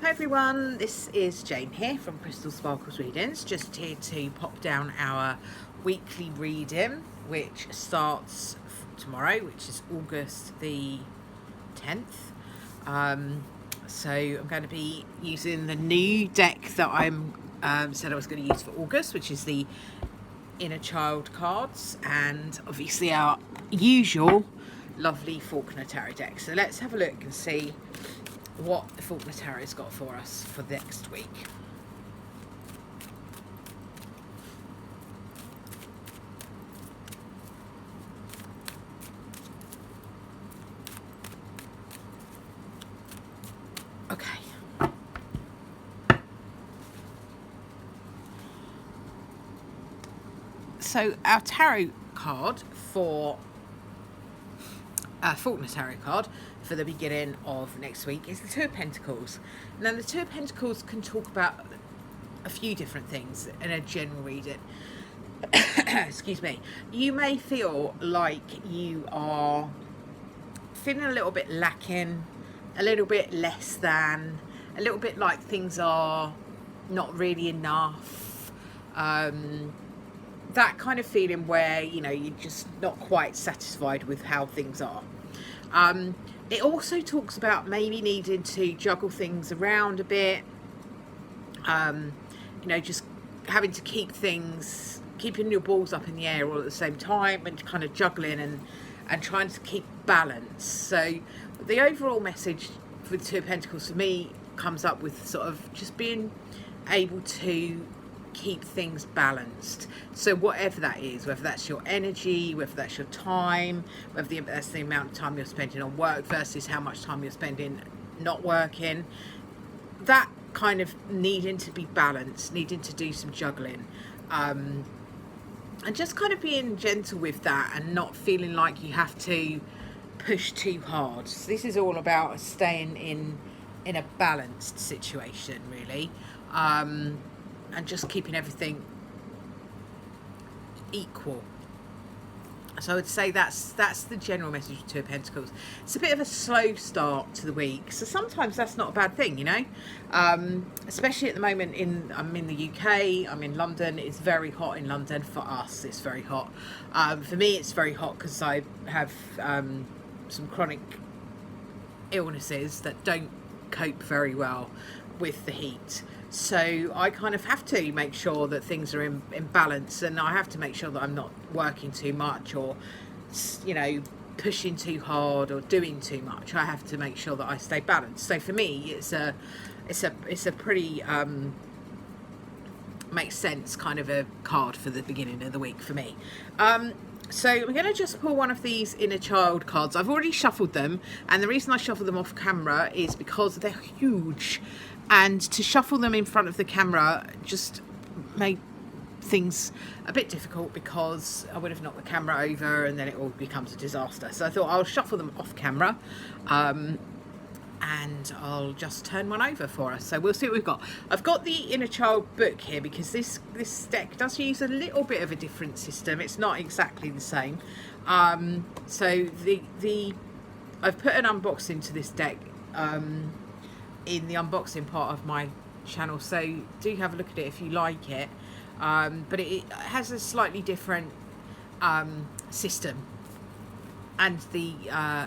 Hi everyone, this is Jane here from Crystal Sparkles Readings, just here to pop down our weekly reading, which starts tomorrow, which is August the 10th. So I'm going to be using the new deck that I'm said I was going to use for August, which is the Inner Child cards, and obviously our usual lovely Faulkner Tarot deck. So let's have a look and see what the Faulkner Tarot's got for us for next week. Okay. So our tarot card for Faulkner Tarot card for the beginning of next week is the Two of Pentacles. Now the Two of Pentacles can talk about a few different things in a general reading. Excuse me. You may feel like you are feeling a little bit lacking, a little bit less than, a little bit like things are not really enough. That kind of feeling where, you know, you're just not quite satisfied with how things are. It also talks about maybe needing to juggle things around a bit, you know, just having to keeping your balls up in the air all at the same time and kind of juggling and trying to keep balance. So the overall message for the Two of Pentacles for me comes up with sort of just being able to keep things balanced. So whatever that is, whether that's your energy, whether that's your time, whether that's the amount of time you're spending on work versus how much time you're spending not working, that kind of needing to be balanced, needing to do some juggling, and just kind of being gentle with that and not feeling like you have to push too hard. So this is all about staying in a balanced situation, really, and just keeping everything equal. So I would say that's the general message of Two of Pentacles. It's a bit of a slow start to the week, so sometimes that's not a bad thing, you know. Especially at the moment I'm in the UK, I'm in London. It's very hot in London for us. It's very hot. For me, it's very hot because I have some chronic illnesses that don't cope very well with the heat. So I kind of have to make sure that things are in balance, and I have to make sure that I'm not working too much or, you know, pushing too hard or doing too much. I have to make sure that I stay balanced. So for me, it's a pretty makes sense kind of a card for the beginning of the week for me. So we're going to just pull one of these Inner Child cards. I've already shuffled them, and the reason I shuffled them off camera is because they're huge, and to shuffle them in front of the camera just made things a bit difficult because I would have knocked the camera over and then it all becomes a disaster. So I thought I'll shuffle them off camera, and I'll just turn one over for us. So we'll see what we've got. I've got the Inner Child book here because this deck does use a little bit of a different system. It's not exactly the same. So I've put an unboxing to this deck in the unboxing part of my channel, so do have a look at it if you like it. But it has a slightly different system, and the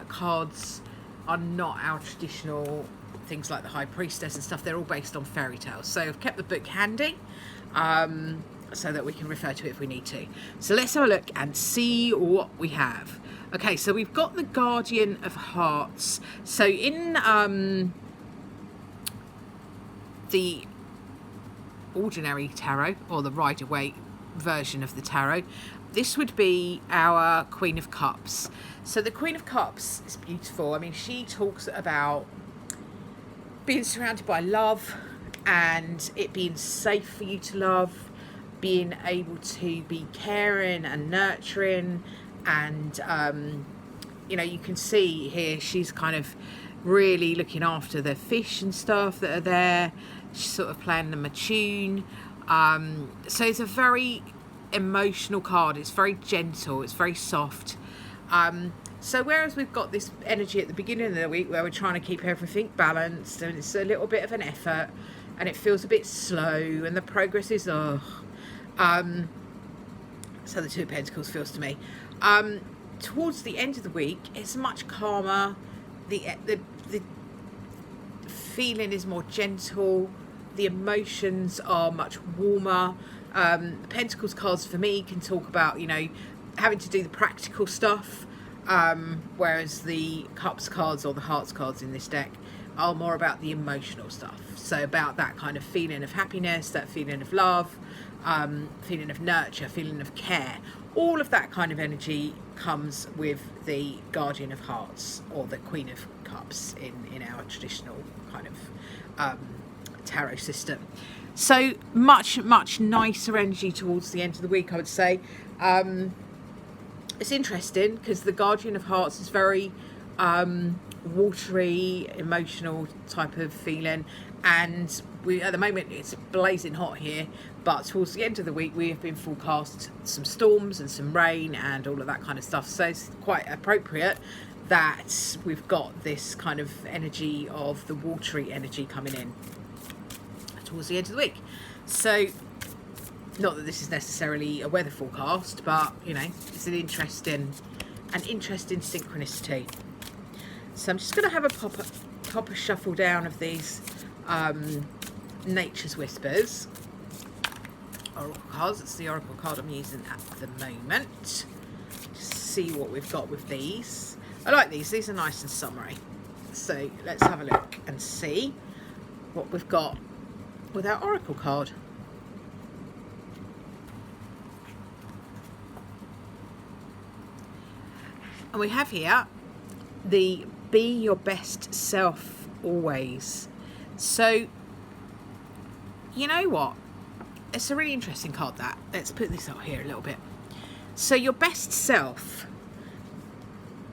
cards are not our traditional things like the High Priestess and stuff. They're all based on fairy tales. So I've kept the book handy so that we can refer to it if we need to. So let's have a look and see what we have. Okay, so we've got the Guardian of Hearts. So in the ordinary tarot, or the Rider-Waite version of the tarot, this would be our Queen of Cups. So the Queen of Cups is beautiful. I mean, she talks about being surrounded by love and it being safe for you to love, being able to be caring and nurturing, and you know, you can see here she's kind of really looking after the fish and stuff that are there. She's sort of playing them a tune. So it's a very emotional card. It's very gentle, it's very soft. So whereas we've got this energy at the beginning of the week where we're trying to keep everything balanced and it's a little bit of an effort and it feels a bit slow and the progress is so the Two of Pentacles feels to me. Towards the end of the week, it's much calmer. The feeling is more gentle. The emotions are much warmer. The Pentacles cards for me can talk about, you know, having to do the practical stuff, whereas the Cups cards or the Hearts cards in this deck are more about the emotional stuff. So about that kind of feeling of happiness, that feeling of love, feeling of nurture, feeling of care. All of that kind of energy comes with the Guardian of Hearts or the Queen of Cups in our traditional kind of tarot system. So much nicer energy towards the end of the week, I would say. It's interesting because the Guardian of Hearts is very watery, emotional type of feeling, and we at the moment it's blazing hot here, but towards the end of the week we have been forecast some storms and some rain and all of that kind of stuff, so it's quite appropriate that we've got this kind of energy of the watery energy coming in towards the end of the week. So not that this is necessarily a weather forecast, but you know, it's an interesting synchronicity. So I'm just going to have a proper shuffle down of these Nature's Whispers oracle cards. It's the oracle card I'm using at the moment. Just see what we've got with these. I like these. These are nice and summery. So let's have a look and see what we've got with our oracle card. And we have here the be your best self always. So, you know what? It's a really interesting card, that. Let's put this out here a little bit. So your best self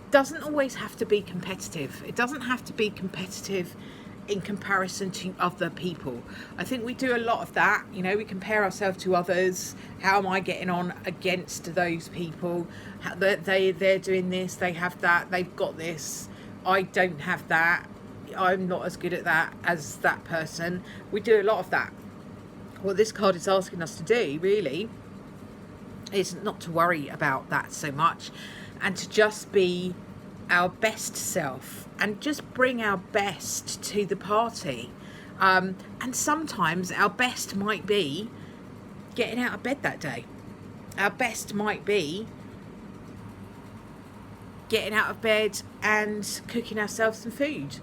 doesn't always have to be competitive. It doesn't have to be competitive in comparison to other people. I think we do a lot of that. You know, we compare ourselves to others. How am I getting on against those people? How they're doing this, they have that, they've got this. I don't have that. I'm not as good at that as that person. We do a lot of that. What this card is asking us to do, really, is not to worry about that so much and to just be our best self and just bring our best to the party. And sometimes our best might be getting out of bed that day. Our best might be getting out of bed and cooking ourselves some food.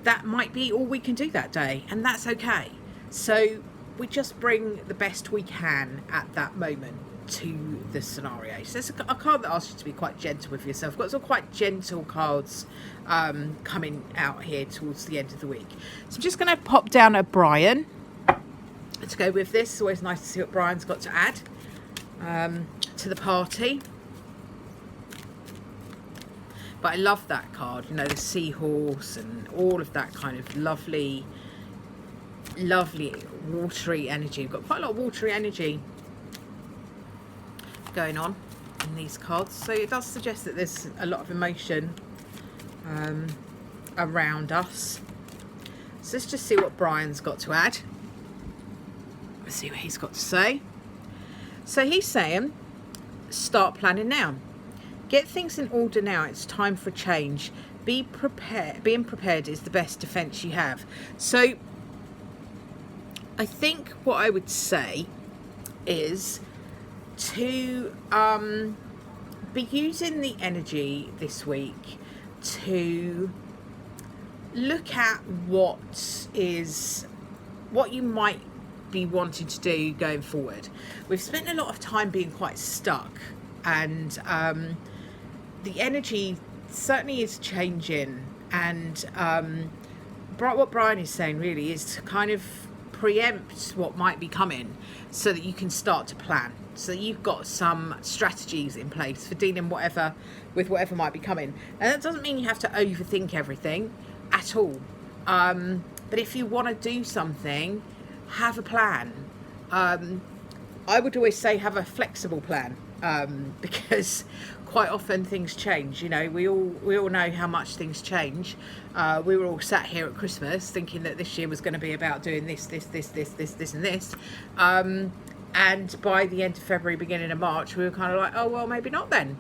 That might be all we can do that day, and that's okay. So we just bring the best we can at that moment to the scenario. So it's a card that asks you to be quite gentle with yourself. We've got some quite gentle cards coming out here towards the end of the week. So I'm just going to pop down a Brian to go with this. It's always nice to see what Brian's got to add to the party. But I love that card, you know, the seahorse and all of that kind of lovely watery energy. We've got quite a lot of watery energy going on in these cards, so it does suggest that there's a lot of emotion around us. So let's just see what Brian's got to add. Let's see what he's got to say. So he's saying, start planning now. Get things in order now. It's time for change. Be prepared. Being prepared is the best defense you have. So I think what I would say is to be using the energy this week to look at what you might be wanting to do going forward. We've spent a lot of time being quite stuck, and the energy certainly is changing, and what Brian is saying really is to kind of preempt what might be coming so that you can start to plan, so that you've got some strategies in place for dealing with whatever might be coming. And that doesn't mean you have to overthink everything at all, but if you want to do something, have a plan. I would always say have a flexible plan. because quite often things change. You know, we all know how much things change. We were all sat here at Christmas thinking that this year was going to be about doing this, and this. And by the end of February, beginning of March, we were kind of like, oh, well, maybe not then.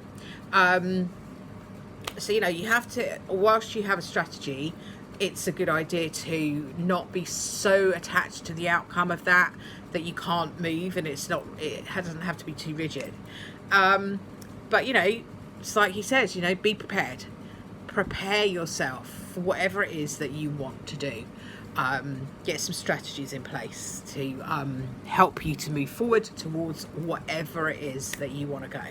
So, you know, you have to, whilst you have a strategy, it's a good idea to not be so attached to the outcome of that you can't move, and it doesn't have to be too rigid. But, you know, it's like he says, you know, be prepared. Prepare yourself for whatever it is that you want to do. Get some strategies in place to help you to move forward towards whatever it is that you want to go,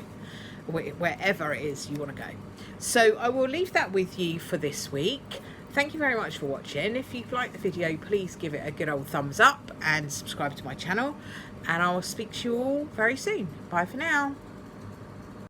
wherever it is you want to go. So I will leave that with you for this week. Thank you very much for watching. If you've liked the video, please give it a good old thumbs up and subscribe to my channel, and I will speak to you all very soon. Bye for now.